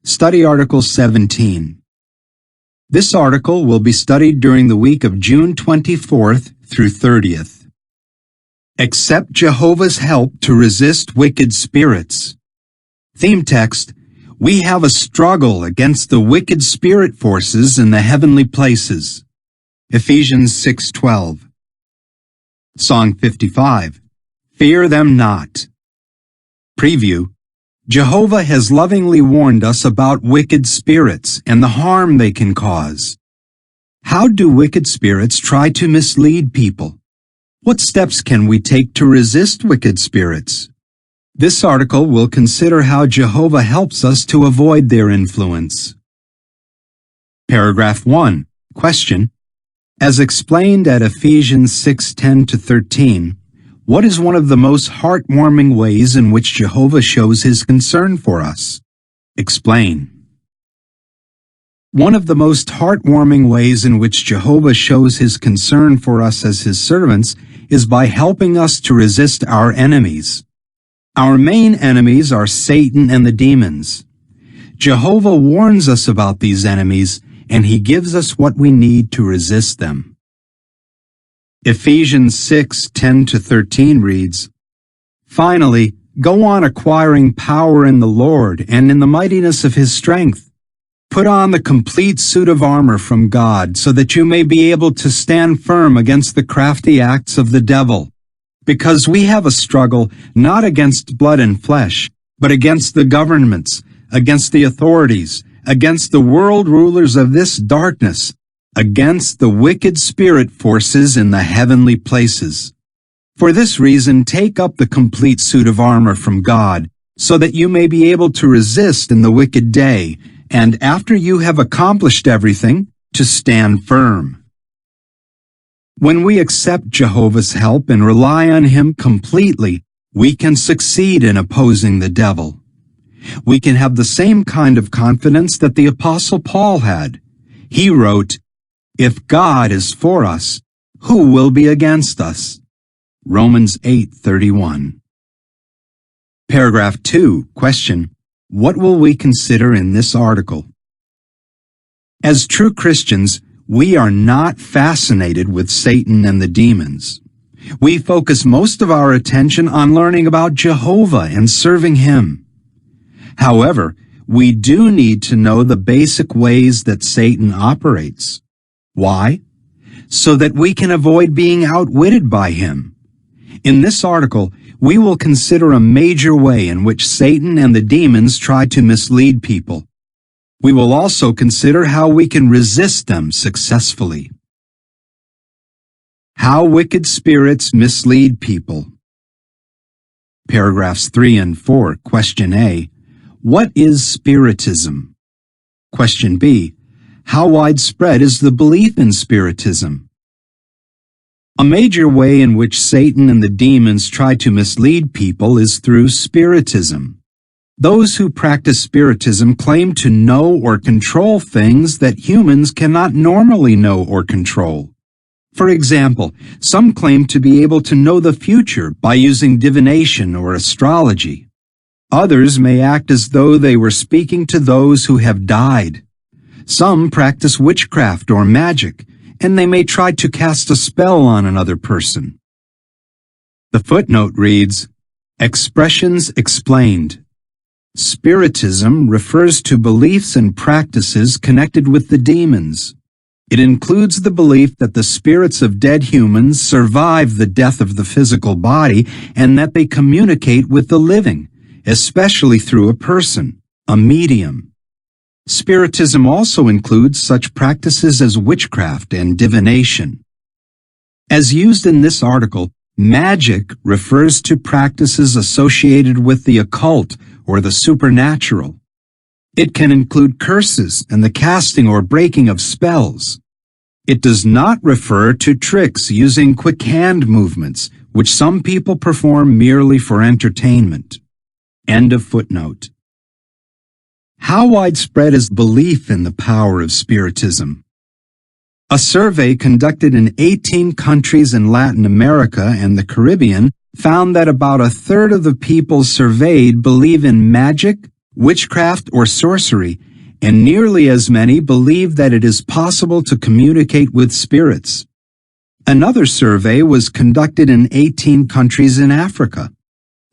Study Article 17. This article will be studied during the week of June 24th through 30th. Accept Jehovah's help to resist wicked spirits. Theme text: we have a struggle against the wicked spirit forces in the heavenly places. Ephesians 6:12. Song 55. Fear them not. Preview: Jehovah has lovingly warned us about wicked spirits and the harm they can cause. How do wicked spirits try to mislead people? What steps can we take to resist wicked spirits? This article will consider how Jehovah helps us to avoid their influence. Paragraph 1. Question: as explained at Ephesians 6:10-13, what is one of the most heartwarming ways in which Jehovah shows his concern for us? Explain. One of the most heartwarming ways in which Jehovah shows his concern for us as his servants is by helping us to resist our enemies. Our main enemies are Satan and the demons. Jehovah warns us about these enemies, and he gives us what we need to resist them. Ephesians 6:10-13 reads, finally, go on acquiring power in the Lord and in the mightiness of his strength. Put on the complete suit of armor from God so that you may be able to stand firm against the crafty acts of the devil. Because we have a struggle not against blood and flesh, but against the governments, against the authorities, against the world rulers of this darkness, against the wicked spirit forces in the heavenly places. For this reason, take up the complete suit of armor from God, so that you may be able to resist in the wicked day, and after you have accomplished everything, to stand firm. When we accept Jehovah's help and rely on him completely, we can succeed in opposing the devil. We can have the same kind of confidence that the Apostle Paul had. He wrote, if God is for us, who will be against us? Romans 8:31. Paragraph 2. Question: what will we consider in this article? As true Christians, we are not fascinated with Satan and the demons. We focus most of our attention on learning about Jehovah and serving him. However, we do need to know the basic ways that Satan operates. Why? So that we can avoid being outwitted by him. In this article, we will consider a major way in which Satan and the demons try to mislead people. We will also consider how we can resist them successfully. How wicked spirits mislead people. Paragraphs 3 and 4. Question A. What is Spiritism? Question B. How widespread is the belief in Spiritism? A major way in which Satan and the demons try to mislead people is through Spiritism. Those who practice Spiritism claim to know or control things that humans cannot normally know or control. For example, some claim to be able to know the future by using divination or astrology. Others may act as though they were speaking to those who have died. Some practice witchcraft or magic, and they may try to cast a spell on another person. The footnote reads, Expressions explained. Spiritism refers to beliefs and practices connected with the demons. It includes the belief that the spirits of dead humans survive the death of the physical body and that they communicate with the living, especially through a person, a medium. Spiritism also includes such practices as witchcraft and divination. As used in this article, magic refers to practices associated with the occult or the supernatural. It can include curses and the casting or breaking of spells. It does not refer to tricks using quick hand movements, which some people perform merely for entertainment. End of footnote. How widespread is belief in the power of Spiritism? A survey conducted in 18 countries in Latin America and the Caribbean found that about a third of the people surveyed believe in magic, witchcraft, or sorcery, and nearly as many believe that it is possible to communicate with spirits. Another survey was conducted in 18 countries in Africa.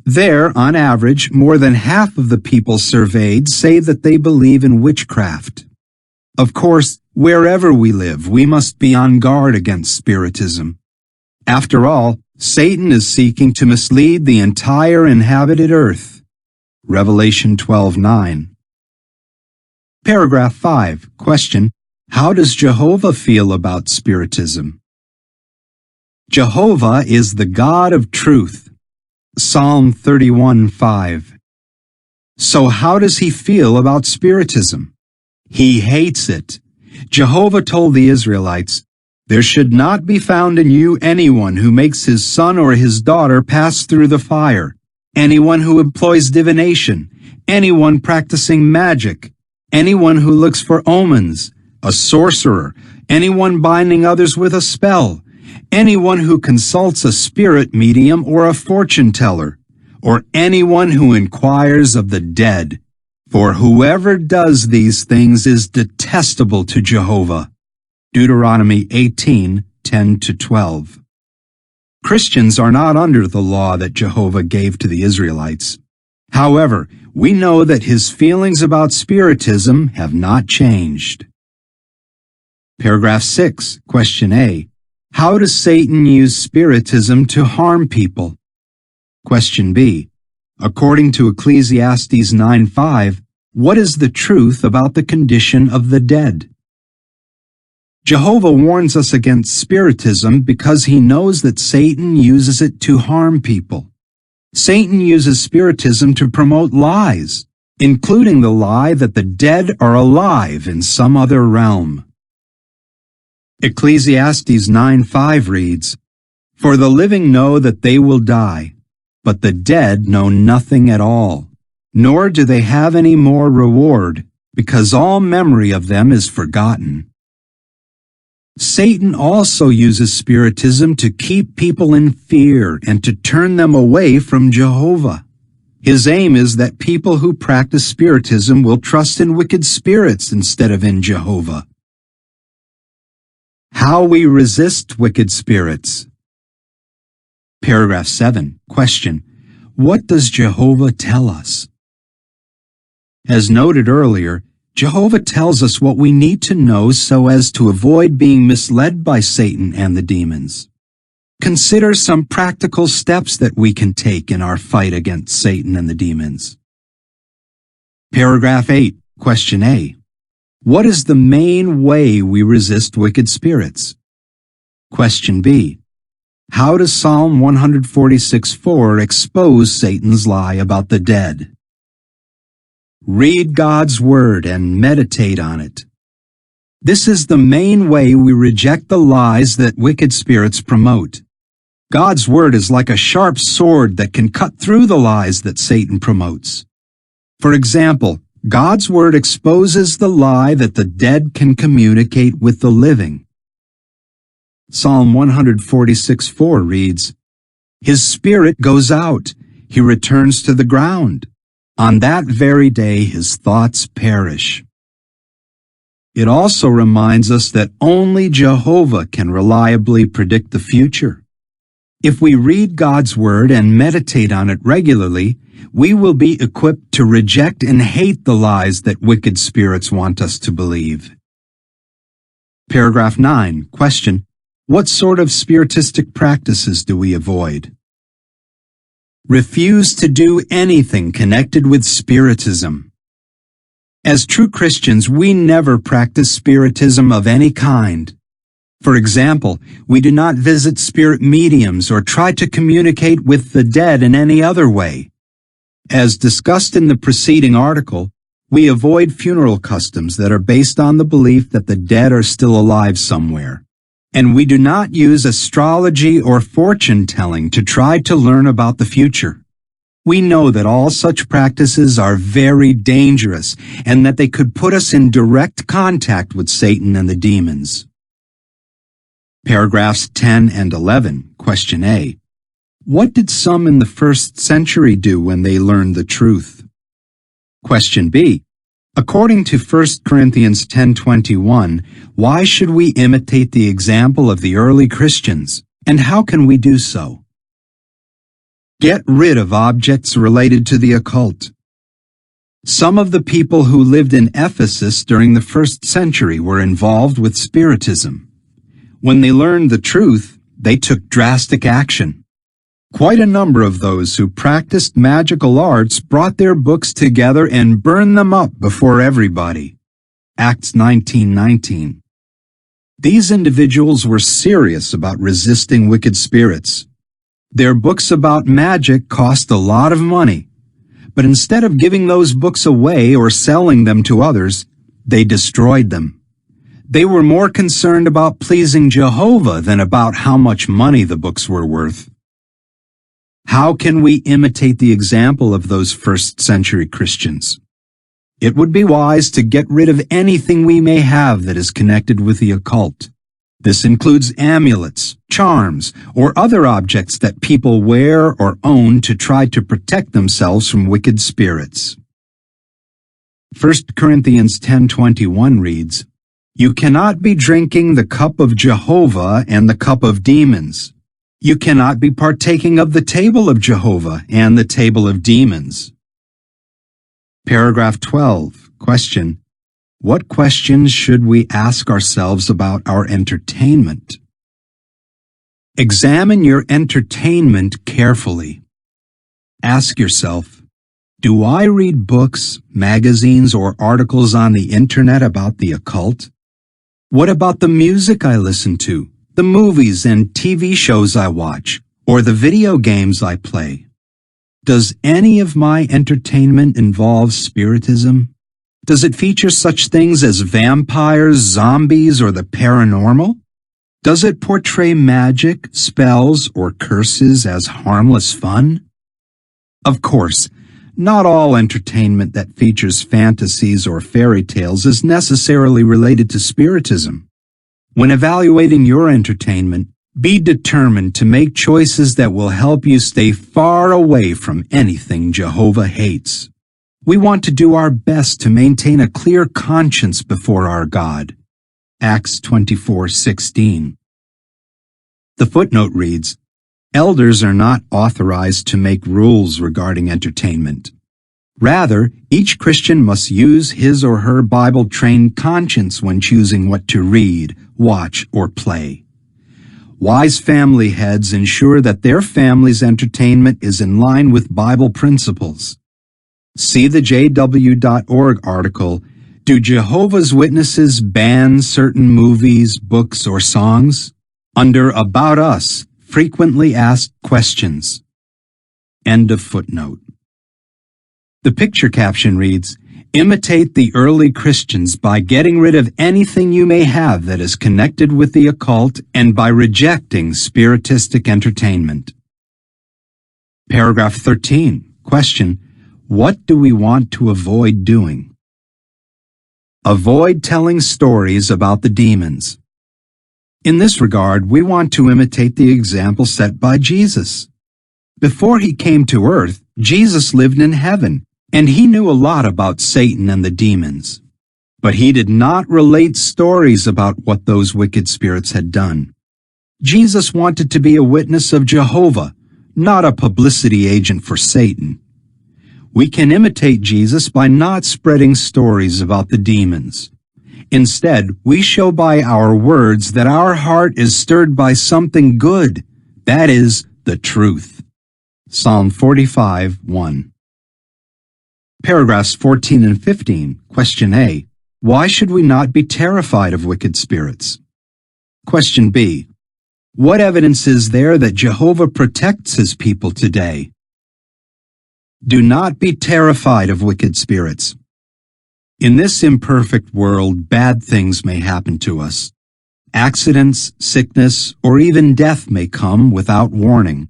There, on average, more than half of the people surveyed say that they believe in witchcraft. Of course, wherever we live, we must be on guard against spiritism. After all, Satan is seeking to mislead the entire inhabited earth. Revelation 12:9. Paragraph 5. Question: how does Jehovah feel about spiritism? Jehovah is the God of truth. Psalm 31:5. So how does he feel about spiritism? He hates it. Jehovah told the Israelites, "There should not be found in you anyone who makes his son or his daughter pass through the fire, anyone who employs divination, anyone practicing magic, anyone who looks for omens, a sorcerer, anyone binding others with a spell, anyone who consults a spirit medium or a fortune teller, or anyone who inquires of the dead. For whoever does these things is detestable to Jehovah." Deuteronomy 18:10-12. Christians are not under the law that Jehovah gave to the Israelites. However, we know that his feelings about spiritism have not changed. Paragraph 6. Question A. How does Satan use spiritism to harm people? Question B. According to Ecclesiastes 9:5, what is the truth about the condition of the dead? Jehovah warns us against spiritism because he knows that Satan uses it to harm people. Satan uses spiritism to promote lies, including the lie that the dead are alive in some other realm. Ecclesiastes 9:5 reads, "For the living know that they will die, but the dead know nothing at all, nor do they have any more reward, because all memory of them is forgotten." Satan also uses spiritism to keep people in fear and to turn them away from Jehovah. His aim is that people who practice spiritism will trust in wicked spirits instead of in Jehovah. How we resist wicked spirits. Paragraph 7. Question: what does Jehovah tell us? As noted earlier, Jehovah tells us what we need to know so as to avoid being misled by Satan and the demons. Consider some practical steps that we can take in our fight against Satan and the demons. Paragraph 8. Question A. What is the main way we resist wicked spirits? Question B. How does Psalm 146:4 expose Satan's lie about the dead? Read God's Word and meditate on it. This is the main way we reject the lies that wicked spirits promote. God's Word is like a sharp sword that can cut through the lies that Satan promotes. For example, God's Word exposes the lie that the dead can communicate with the living. Psalm 146:4 reads, "His spirit goes out, he returns to the ground. On that very day his thoughts perish." It also reminds us that only Jehovah can reliably predict the future. If we read God's Word and meditate on it regularly, we will be equipped to reject and hate the lies that wicked spirits want us to believe. Paragraph 9. Question: what sort of spiritistic practices do we avoid? Refuse to do anything connected with spiritism. As true Christians, we never practice spiritism of any kind. For example, we do not visit spirit mediums or try to communicate with the dead in any other way. As discussed in the preceding article, we avoid funeral customs that are based on the belief that the dead are still alive somewhere. And we do not use astrology or fortune-telling to try to learn about the future. We know that all such practices are very dangerous and that they could put us in direct contact with Satan and the demons. Paragraphs 10 and 11. Question A. What did some in the 1st century do when they learned the truth? Question B. According to 1 Corinthians 10:21, why should we imitate the example of the early Christians, and how can we do so? Get rid of objects related to the occult. Some of the people who lived in Ephesus during the 1st century were involved with Spiritism. When they learned the truth, they took drastic action. Quite a number of those who practiced magical arts brought their books together and burned them up before everybody. Acts 19:19. These individuals were serious about resisting wicked spirits. Their books about magic cost a lot of money, but instead of giving those books away or selling them to others, they destroyed them. They were more concerned about pleasing Jehovah than about how much money the books were worth. How can we imitate the example of those 1st century Christians? It would be wise to get rid of anything we may have that is connected with the occult. This includes amulets, charms, or other objects that people wear or own to try to protect themselves from wicked spirits. 1 Corinthians 10:21 reads, "You cannot be drinking the cup of Jehovah and the cup of demons. You cannot be partaking of the table of Jehovah and the table of demons." Paragraph 12. Question. What questions should we ask ourselves about our entertainment? Examine your entertainment carefully. Ask yourself, do I read books, magazines, or articles on the internet about the occult? What about the music I listen to, the movies and TV shows I watch, or the video games I play? Does any of my entertainment involve Spiritism? Does it feature such things as vampires, zombies, or the paranormal? Does it portray magic, spells, or curses as harmless fun? Of course, not all entertainment that features fantasies or fairy tales is necessarily related to Spiritism. When evaluating your entertainment, be determined to make choices that will help you stay far away from anything Jehovah hates. We want to do our best to maintain a clear conscience before our God. Acts 24:16. The footnote reads, "Elders are not authorized to make rules regarding entertainment. Rather, each Christian must use his or her Bible-trained conscience when choosing what to read, watch, or play. Wise family heads ensure that their family's entertainment is in line with Bible principles." See the jw.org article, "Do Jehovah's Witnesses ban certain movies, books, or songs?" under About Us, Frequently Asked Questions. End of footnote. The picture caption reads, "Imitate the early Christians by getting rid of anything you may have that is connected with the occult and by rejecting spiritistic entertainment." Paragraph 13. Question. What do we want to avoid doing? Avoid telling stories about the demons. In this regard, we want to imitate the example set by Jesus. Before he came to earth, Jesus lived in heaven, and he knew a lot about Satan and the demons. But he did not relate stories about what those wicked spirits had done. Jesus wanted to be a witness of Jehovah, not a publicity agent for Satan. We can imitate Jesus by not spreading stories about the demons. Instead, we show by our words that our heart is stirred by something good, that is, the truth. Psalm 45:1. Paragraphs 14 and 15. Question A. Why should we not be terrified of wicked spirits? Question B. What evidence is there that Jehovah protects his people today? Do not be terrified of wicked spirits. In this imperfect world, bad things may happen to us. Accidents, sickness, or even death may come without warning.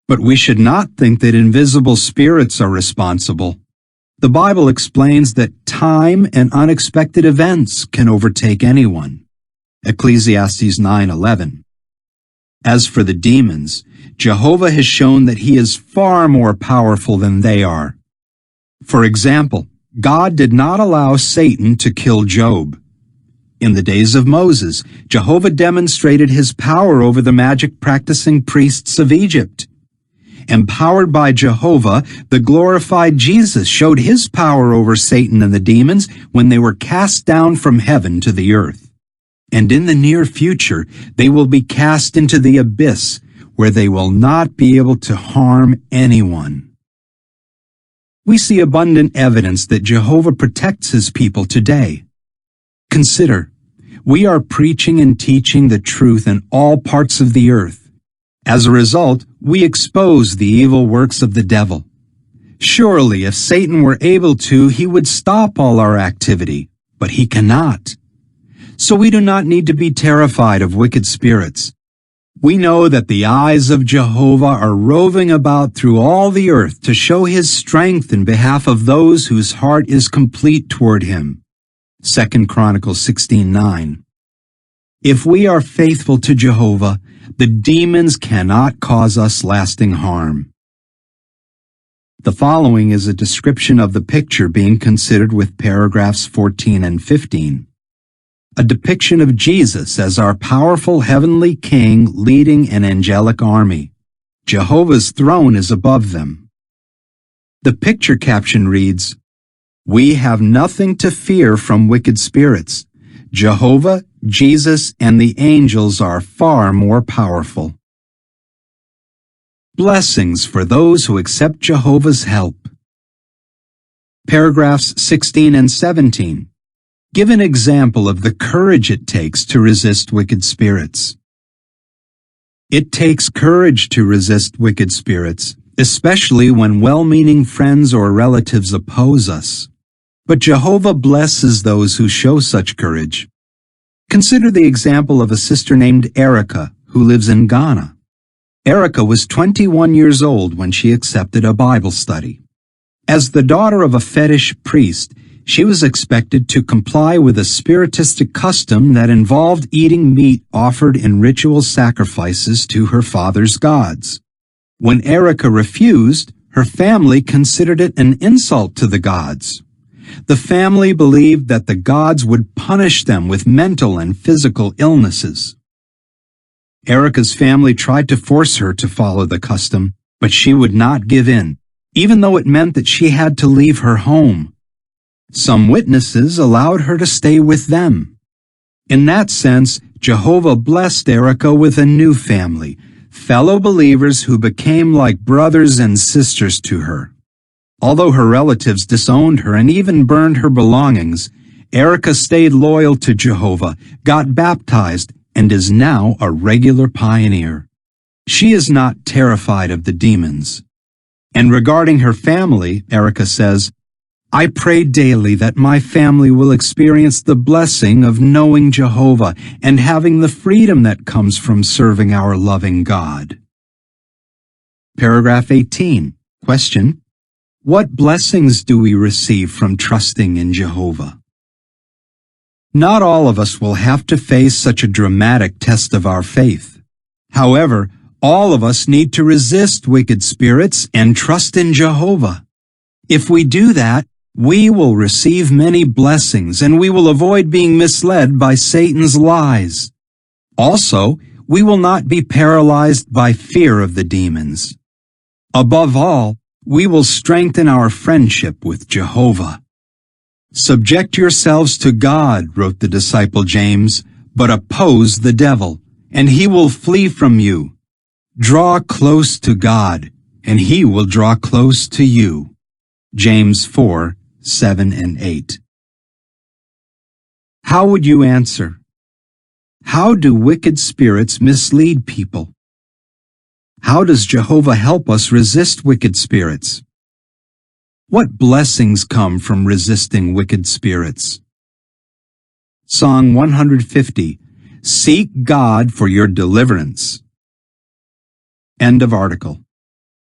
But we should not think that invisible spirits are responsible. The Bible explains that time and unexpected events can overtake anyone. Ecclesiastes 9:11. As for the demons, Jehovah has shown that he is far more powerful than they are. For example, God did not allow Satan to kill Job. In the days of Moses, Jehovah demonstrated his power over the magic-practicing priests of Egypt. Empowered by Jehovah, the glorified Jesus showed his power over Satan and the demons when they were cast down from heaven to the earth. And in the near future, they will be cast into the abyss, where they will not be able to harm anyone. We see abundant evidence that Jehovah protects his people today. Consider, we are preaching and teaching the truth in all parts of the earth. As a result, we expose the evil works of the devil. Surely, if Satan were able to, he would stop all our activity, but he cannot. So we do not need to be terrified of wicked spirits. We know that the eyes of Jehovah are roving about through all the earth to show his strength in behalf of those whose heart is complete toward him. 2 Chronicles 16:9. If we are faithful to Jehovah, the demons cannot cause us lasting harm. The following is a description of the picture being considered with paragraphs 14 and 15. A depiction of Jesus as our powerful heavenly King leading an angelic army. Jehovah's throne is above them. The picture caption reads, "We have nothing to fear from wicked spirits. Jehovah, Jesus, and the angels are far more powerful." Blessings for those who accept Jehovah's help. Paragraphs 16 and 17. Give an example of the courage it takes to resist wicked spirits. It takes courage to resist wicked spirits, especially when well-meaning friends or relatives oppose us. But Jehovah blesses those who show such courage. Consider the example of a sister named Erica who lives in Ghana. Erica was 21 years old when she accepted a Bible study. As the daughter of a fetish priest, she was expected to comply with a spiritistic custom that involved eating meat offered in ritual sacrifices to her father's gods. When Erica refused, her family considered it an insult to the gods. The family believed that the gods would punish them with mental and physical illnesses. Erica's family tried to force her to follow the custom, but she would not give in, even though it meant that she had to leave her home. Some witnesses allowed her to stay with them. In that sense, Jehovah blessed Erica with a new family, fellow believers who became like brothers and sisters to her. Although her relatives disowned her and even burned her belongings, Erica stayed loyal to Jehovah, got baptized, and is now a regular pioneer. She is not terrified of the demons. And regarding her family, Erica says, "I pray daily that my family will experience the blessing of knowing Jehovah and having the freedom that comes from serving our loving God." Paragraph 18. Question: what blessings do we receive from trusting in Jehovah? Not all of us will have to face such a dramatic test of our faith. However, all of us need to resist wicked spirits and trust in Jehovah. If we do that, we will receive many blessings and we will avoid being misled by Satan's lies. Also, we will not be paralyzed by fear of the demons. Above all, we will strengthen our friendship with Jehovah. "Subject yourselves to God," wrote the disciple James, "but oppose the devil, and he will flee from you. Draw close to God, and he will draw close to you." James 4:7 and 8. How would you answer? How do wicked spirits mislead people? How does Jehovah help us resist wicked spirits? What blessings come from resisting wicked spirits? Song 150. Seek God for your deliverance. End of article.